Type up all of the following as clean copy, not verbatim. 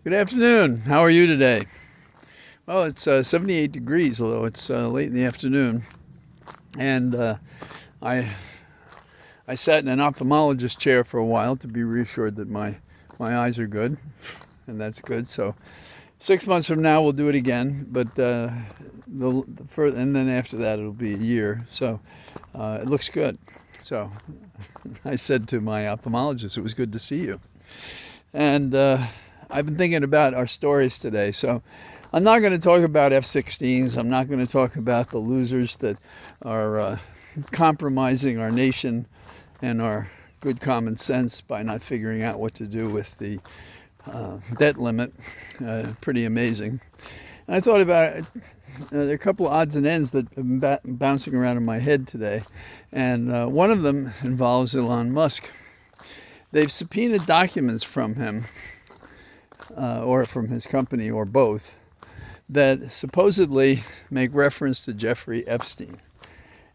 Good afternoon. How are you today? Well, it's 78 degrees, although it's late in the afternoon. And I sat in an ophthalmologist chair for a while to be reassured that my eyes are good, and that's good. So 6 months from now, we'll do it again. But and then after that, it'll be a year. So it looks good. So I said to my ophthalmologist, it was good to see you. And I've been thinking about our stories today. So I'm not going to talk about F-16s. I'm not going to talk about the losers that are compromising our nation and our good common sense by not figuring out what to do with the debt limit. Pretty amazing. And I thought about it. There are a couple of odds and ends that have been bouncing around in my head today. And one of them involves Elon Musk. They've subpoenaed documents from him, or from his company, or both, that supposedly make reference to Jeffrey Epstein.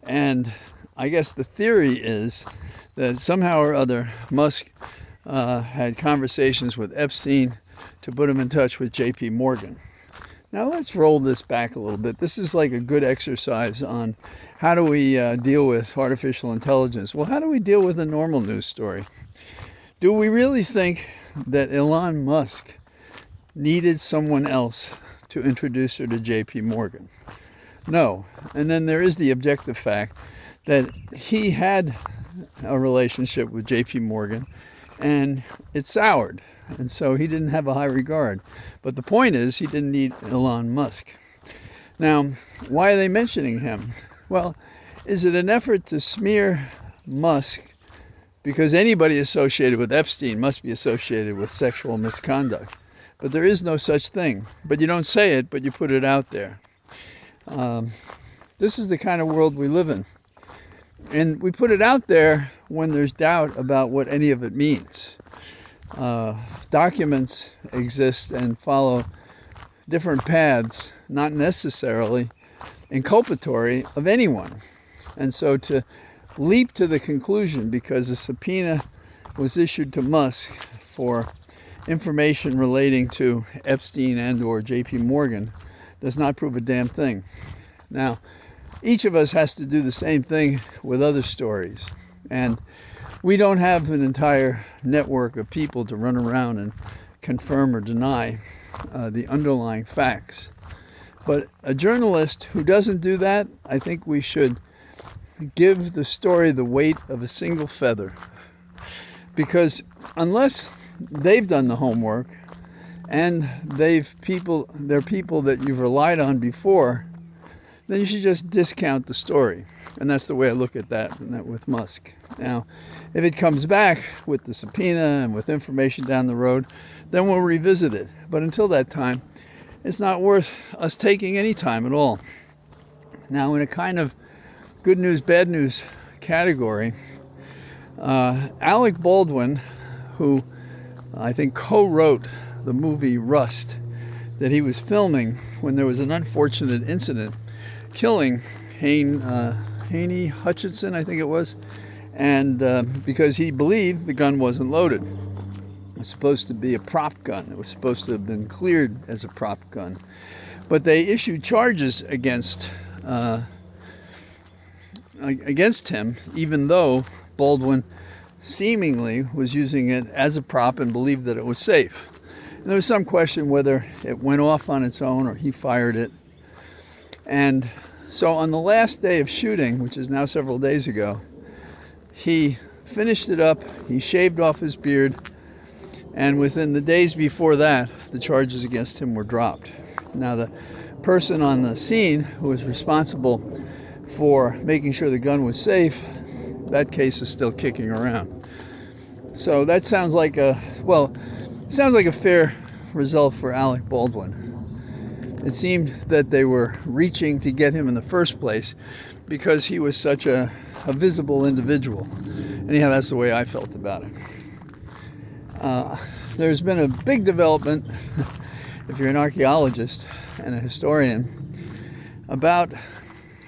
And I guess the theory is that somehow or other Musk had conversations with Epstein to put him in touch with J.P. Morgan. Now let's roll this back a little bit. This is like a good exercise on how do we deal with artificial intelligence. Well, how do we deal with a normal news story? Do we really think that Elon Musk needed someone else to introduce her to J.P. Morgan? No. And then there is the objective fact that he had a relationship with J.P. Morgan and it soured. And so he didn't have a high regard. But the point is, he didn't need Elon Musk. Now, why are they mentioning him? Well, is it an effort to smear Musk because anybody associated with Epstein must be associated with sexual misconduct? But there is no such thing. But you don't say it, but you put it out there. This is the kind of world we live in. And we put it out there when there's doubt about what any of it means. Documents exist and follow different paths, not necessarily inculpatory of anyone. And so to leap to the conclusion because a subpoena was issued to Musk for information relating to Epstein and or J.P. Morgan does not prove a damn thing. Now, each of us has to do the same thing with other stories. And we don't have an entire network of people to run around and confirm or deny the underlying facts. But a journalist who doesn't do that, I think we should give the story the weight of a single feather. Because unless they've done the homework and they're people that you've relied on before, then you should just discount the story. And that's the way I look at that with Musk. Now, if it comes back with the subpoena and with information down the road, then we'll revisit it. But until that time, it's not worth us taking any time at all. Now, in a kind of good news, bad news category, Alec Baldwin, who I think co-wrote the movie Rust that he was filming when there was an unfortunate incident killing Haney Hutchinson, I think it was, and because he believed the gun wasn't loaded. It was supposed to be a prop gun. It was supposed to have been cleared as a prop gun. But they issued charges against him, even though Baldwin seemingly was using it as a prop and believed that it was safe. And there was some question whether it went off on its own or he fired it. And so on the last day of shooting, which is now several days ago, he finished it up, he shaved off his beard, and within the days before that, the charges against him were dropped. Now, the person on the scene who was responsible for making sure the gun was safe, that case is still kicking around. So that sounds like a fair result for Alec Baldwin. It seemed that they were reaching to get him in the first place because he was such a visible individual. Anyhow, that's the way I felt about it. There's been a big development, if you're an archaeologist and a historian, about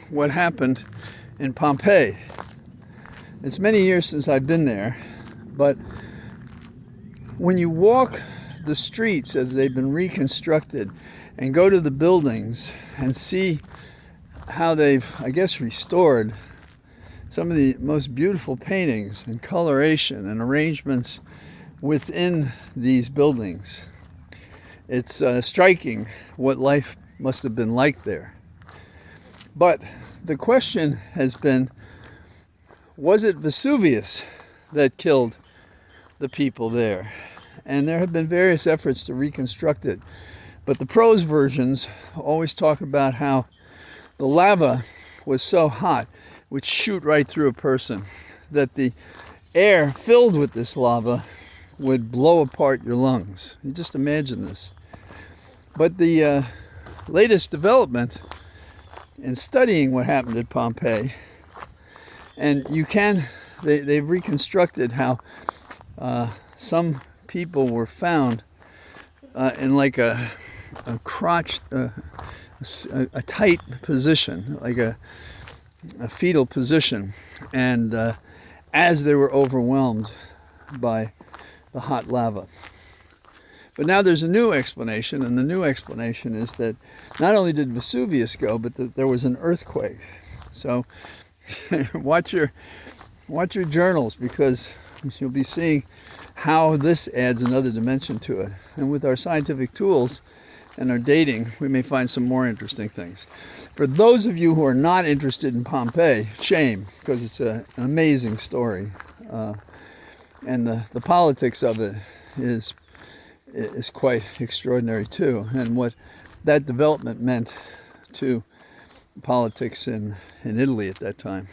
what happened in Pompeii. It's many years since I've been there, but when you walk the streets as they've been reconstructed and go to the buildings and see how they've, I guess, restored some of the most beautiful paintings and coloration and arrangements within these buildings, it's striking what life must have been like there. But the question has been, was it Vesuvius that killed the people there? And there have been various efforts to reconstruct it. But the prose versions always talk about how the lava was so hot, it would shoot right through a person, that the air filled with this lava would blow apart your lungs. You just imagine this. But the latest development in studying what happened at Pompeii, and they've reconstructed how some people were found in like a crotch, a tight position, like a fetal position, and as they were overwhelmed by the hot lava. But now there's a new explanation, and the new explanation is that not only did Vesuvius go, but that there was an earthquake. So watch your journals, because you'll be seeing how this adds another dimension to it. And with our scientific tools and our dating, we may find some more interesting things. For those of you who are not interested in Pompeii, shame, because it's an amazing story. And the politics of it is quite extraordinary too, and what that development meant to politics in Italy at that time.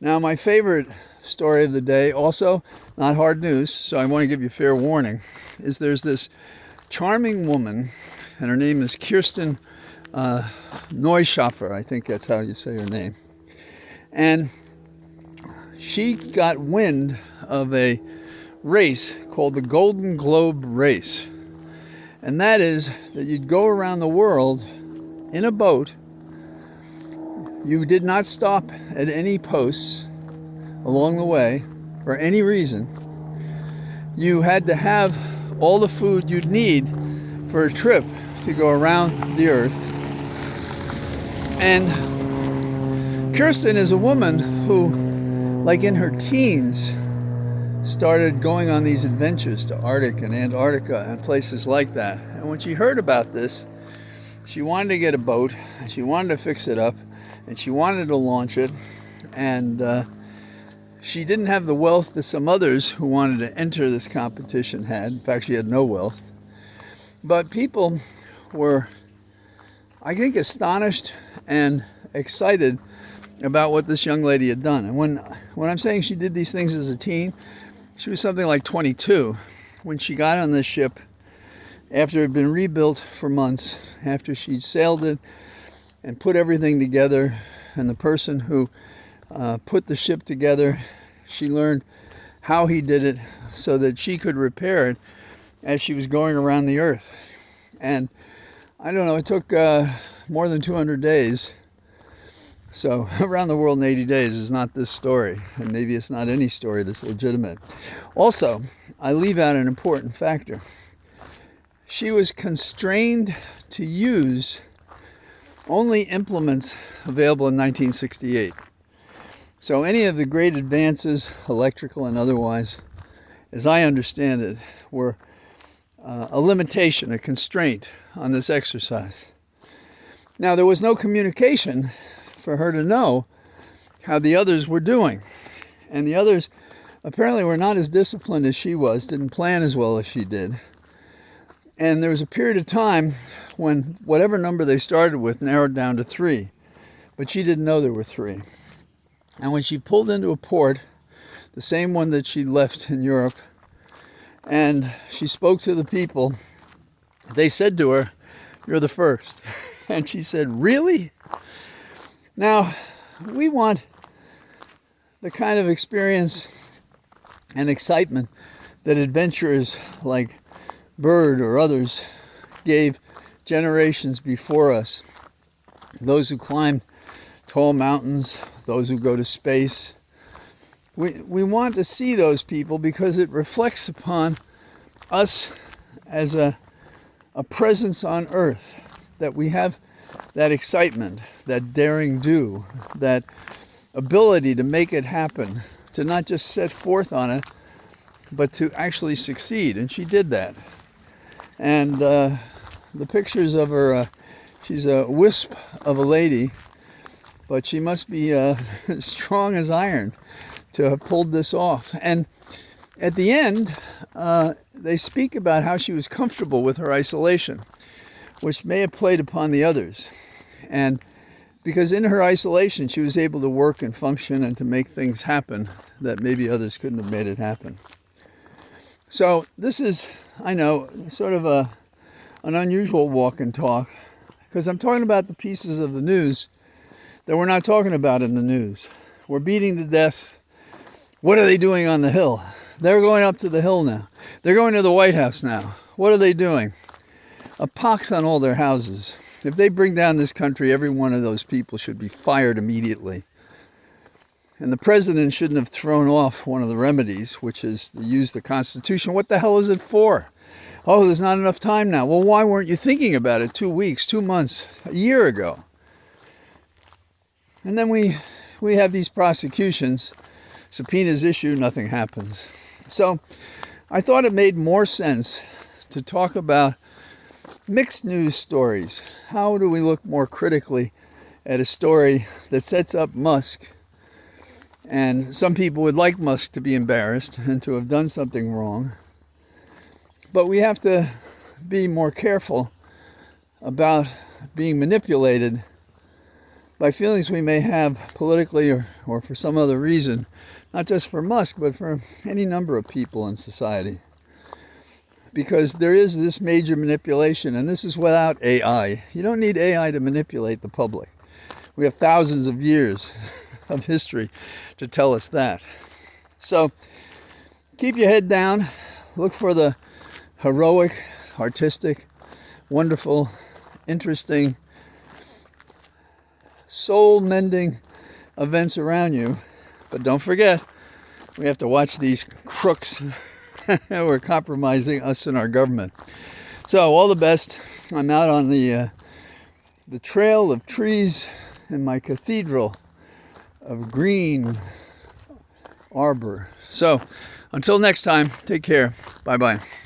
Now, my favorite story of the day, also not hard news, so I want to give you fair warning, is there's this charming woman, and her name is Kirsten Neuschafer, I think that's how you say her name. And she got wind of a race called the Golden Globe Race. And that is that you'd go around the world in a boat. You did not stop at any posts along the way for any reason. You had to have all the food you'd need for a trip to go around the earth. And Kirsten is a woman who, like in her teens, started going on these adventures to Arctic and Antarctica and places like that. And when she heard about this, she wanted to get a boat, and she wanted to fix it up, and she wanted to launch it. And she didn't have the wealth that some others who wanted to enter this competition had. In fact, she had no wealth. But people were, I think, astonished and excited about what this young lady had done. And when I'm saying she did these things as a teen, she was something like 22 when she got on this ship after it had been rebuilt for months, after she'd sailed it and put everything together. And the person who put the ship together, she learned how he did it so that she could repair it as she was going around the earth. And I don't know, it took more than 200 days. So around the world in 80 days is not this story, and maybe it's not any story that's legitimate. Also, I leave out an important factor. She was constrained to use only implements available in 1968. So any of the great advances, electrical and otherwise, as I understand it, were a limitation, a constraint on this exercise. Now, there was no communication for her to know how the others were doing. And the others apparently were not as disciplined as she was, didn't plan as well as she did. And there was a period of time when whatever number they started with narrowed down to 3. But she didn't know there were 3. And when she pulled into a port, the same one that she left in Europe, and she spoke to the people, they said to her, "You're the first." And she said, "Really?" Now, we want the kind of experience and excitement that adventurers like Byrd or others gave generations before us. Those who climbed tall mountains, those who go to space. We want to see those people because it reflects upon us as a presence on earth, that we have that excitement, that daring do, that ability to make it happen, to not just set forth on it, but to actually succeed. And she did that. And the pictures of her, she's a wisp of a lady, but she must be strong as iron to have pulled this off. And at the end, they speak about how she was comfortable with her isolation, which may have played upon the others. And because in her isolation, she was able to work and function and to make things happen that maybe others couldn't have made it happen. So this is, I know, sort of an unusual walk and talk, because I'm talking about the pieces of the news that we're not talking about in the news. We're beating to death. What are they doing on the Hill? They're going up to the Hill now. They're going to the White House now. What are they doing? A pox on all their houses. If they bring down this country, every one of those people should be fired immediately. And the president shouldn't have thrown off one of the remedies, which is to use the Constitution. What the hell is it for? Oh, there's not enough time now. Well, why weren't you thinking about it 2 weeks, 2 months, a year ago? And then we have these prosecutions, subpoenas issued, nothing happens. So I thought it made more sense to talk about mixed news stories. How do we look more critically at a story that sets up Musk? And some people would like Musk to be embarrassed and to have done something wrong. But we have to be more careful about being manipulated by feelings we may have politically or for some other reason, not just for Musk, but for any number of people in society. Because there is this major manipulation, and this is without AI. You don't need AI to manipulate the public. We have thousands of years of history to tell us that. So keep your head down. Look for the heroic, artistic, wonderful, interesting, soul-mending events around you. But don't forget, we have to watch these crooks who are compromising us and our government. So all the best. I'm out on the trail of trees in my cathedral of green arbor. So until next time, take care. Bye-bye.